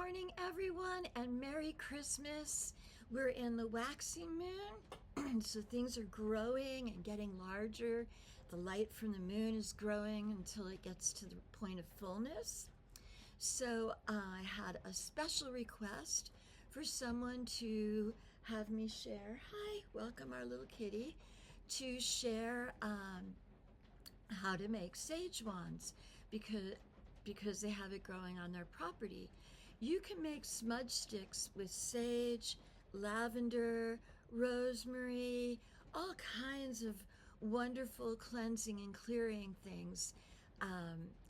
morning, everyone, and Merry Christmas. We're in the waxing moon, so things are growing and getting larger. The light from the moon is growing until it gets to the point of fullness. So I had a special request for someone to have me share. Hi, welcome our little kitty. To share how to make sage wands because they have it growing on their property. You can make smudge sticks with sage, lavender, rosemary, all kinds of wonderful cleansing and clearing things.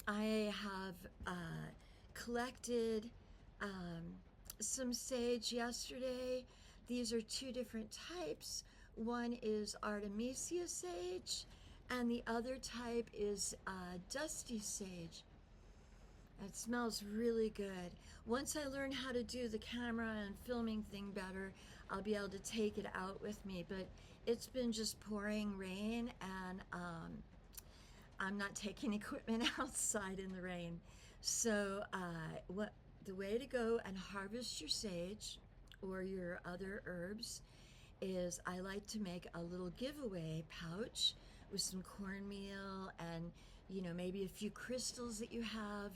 I have collected some sage yesterday. These are two different types. One is Artemisia sage, and the other type is dusty sage. It smells really good. Once I learn how to do the camera and filming thing better, I'll be able to take it out with me. But it's been just pouring rain, and I'm not taking equipment outside in the rain. So the way to go and harvest your sage or your other herbs is I like to make a little giveaway pouch with some cornmeal and maybe a few crystals that you have.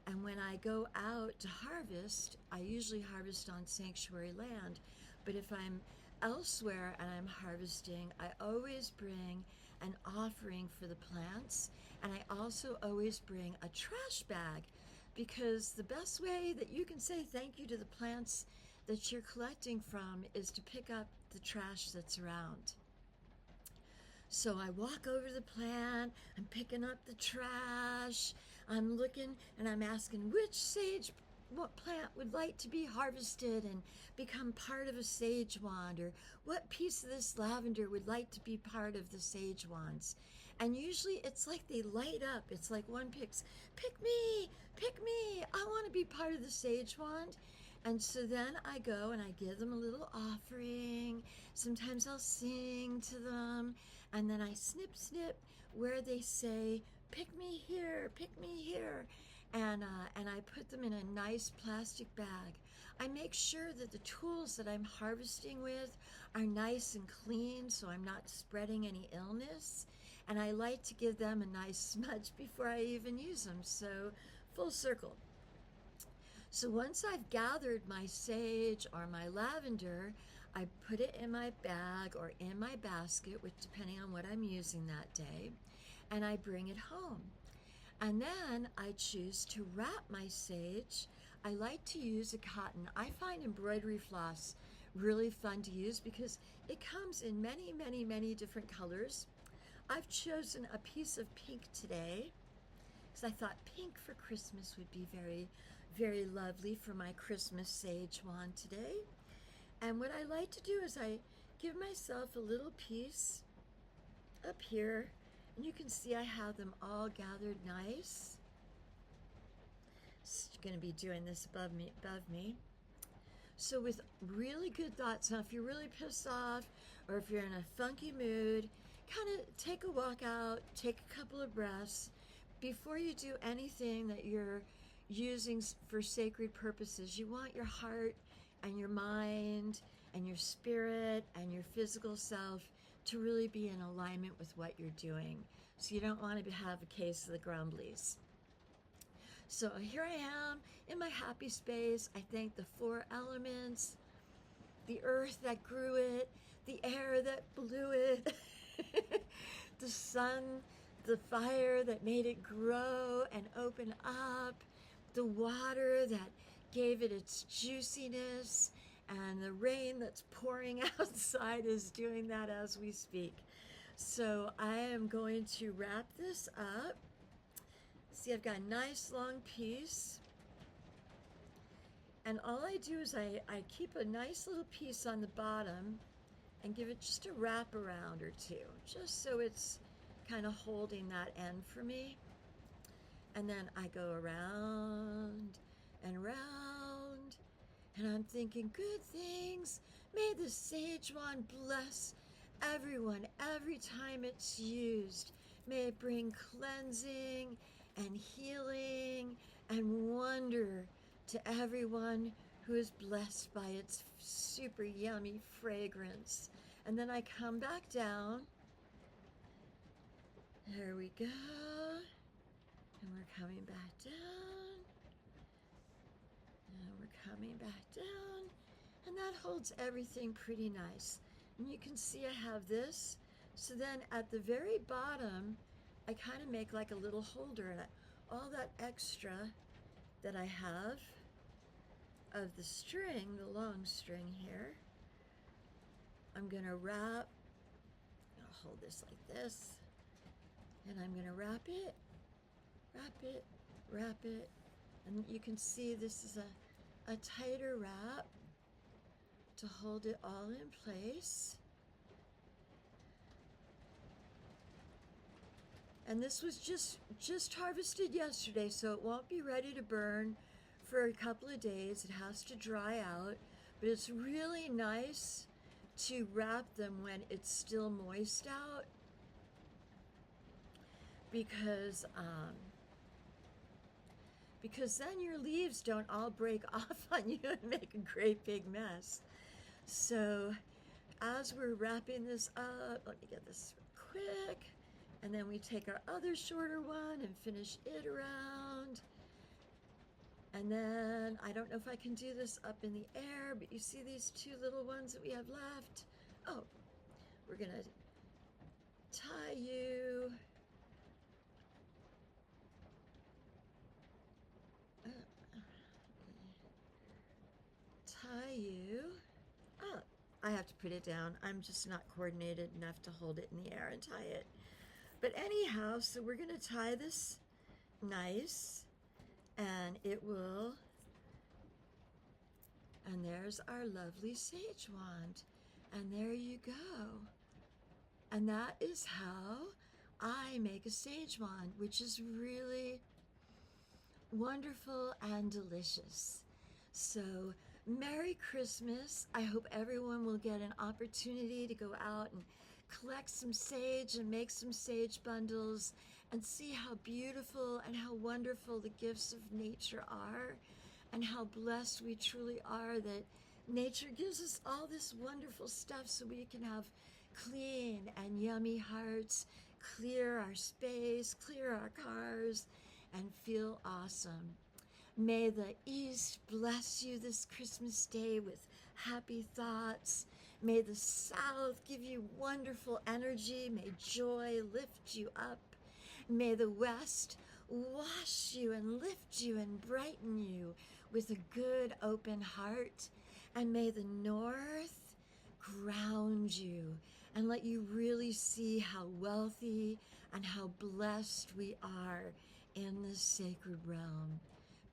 And when I go out to harvest, I usually harvest on sanctuary land, but if I'm elsewhere and I'm harvesting, I always bring an offering for the plants, and I also always bring a trash bag, because the best way that you can say thank you to the plants that you're collecting from is to pick up the trash that's around. So I walk over to the plant, I'm picking up the trash, I'm looking and I'm asking which sage plant would like to be harvested and become part of a sage wand, or what piece of this lavender would like to be part of the sage wands. And usually it's like they light up. It's like one picks, pick me, I want to be part of the sage wand. And so then I go and I give them a little offering. Sometimes I'll sing to them, and then I snip where they say, pick me here, and I put them in a nice plastic bag. I make sure that the tools that I'm harvesting with are nice and clean, so I'm not spreading any illness, and I like to give them a nice smudge before I even use them, so full circle. So once I've gathered my sage or my lavender, I put it in my bag or in my basket, which depending on what I'm using that day, and I bring it home. And then I choose to wrap my sage. I like to use a cotton. I find embroidery floss really fun to use because it comes in many different colors. I've chosen a piece of pink today, because I thought pink for Christmas would be very lovely for my Christmas sage wand today. And what I like to do is I give myself a little piece up here, and you can see I have them all gathered nice. So you're going to be doing this above me. So with really good thoughts. Now if you're really pissed off or if you're in a funky mood, kind of take a walk out, take a couple of breaths. Before you do anything that you're using for sacred purposes, you want your heart and your mind and your spirit and your physical self to really be in alignment with what you're doing. So you don't want to have a case of the grumblies. So here I am in my happy space. I thank the four elements, the earth that grew it, the air that blew it, the sun, the fire that made it grow and open up, the water that gave it its juiciness, and the rain that's pouring outside is doing that as we speak. So I am going to wrap this up. See, I've got a nice long piece, and all I do is I keep a nice little piece on the bottom and give it just a wrap around or two, just so it's kind of holding that end for me. And then I go around and around, and I'm thinking good things. May the sage wand bless everyone every time it's used. May it bring cleansing and healing and wonder to everyone who is blessed by its super yummy fragrance. And then I come back down. There we go. And we're coming back down. And we're coming back down. And that holds everything pretty nice. And you can see I have this. So then at the very bottom, I kind of make like a little holder, and all that extra that I have of the string, the long string here, I'm gonna wrap. I'll hold this like this, and I'm gonna wrap it, wrap it, wrap it, and you can see this is a tighter wrap to hold it all in place. And this was just harvested yesterday, so it won't be ready to burn for a couple of days. It has to dry out, but it's really nice to wrap them when it's still moist out, because then your leaves don't all break off on you and make a great big mess. So as we're wrapping this up, let me get this quick. And then we take our other shorter one and finish it around. And then, I don't know if I can do this up in the air, but you see these two little ones that we have left? Oh, we're gonna tie you. Tie you. Oh, I have to put it down. I'm just not coordinated enough to hold it in the air and tie it. But anyhow, so we're going to tie this nice, and it will, and there's our lovely sage wand, and there you go. And that is how I make a sage wand, which is really wonderful and delicious. So Merry Christmas. I hope everyone will get an opportunity to go out and collect some sage and make some sage bundles and see how beautiful and how wonderful the gifts of nature are, and how blessed we truly are that nature gives us all this wonderful stuff so we can have clean and yummy hearts, clear our space, clear our cars, and feel awesome. May the East bless you this Christmas day with happy thoughts. May the South give you wonderful energy. May joy lift you up. May the West wash you and lift you and brighten you with a good open heart. And may the North ground you and let you really see how wealthy and how blessed we are in this sacred realm.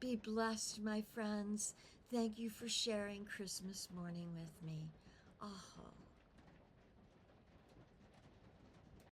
Be blessed, my friends. Thank you for sharing Christmas morning with me. Oh.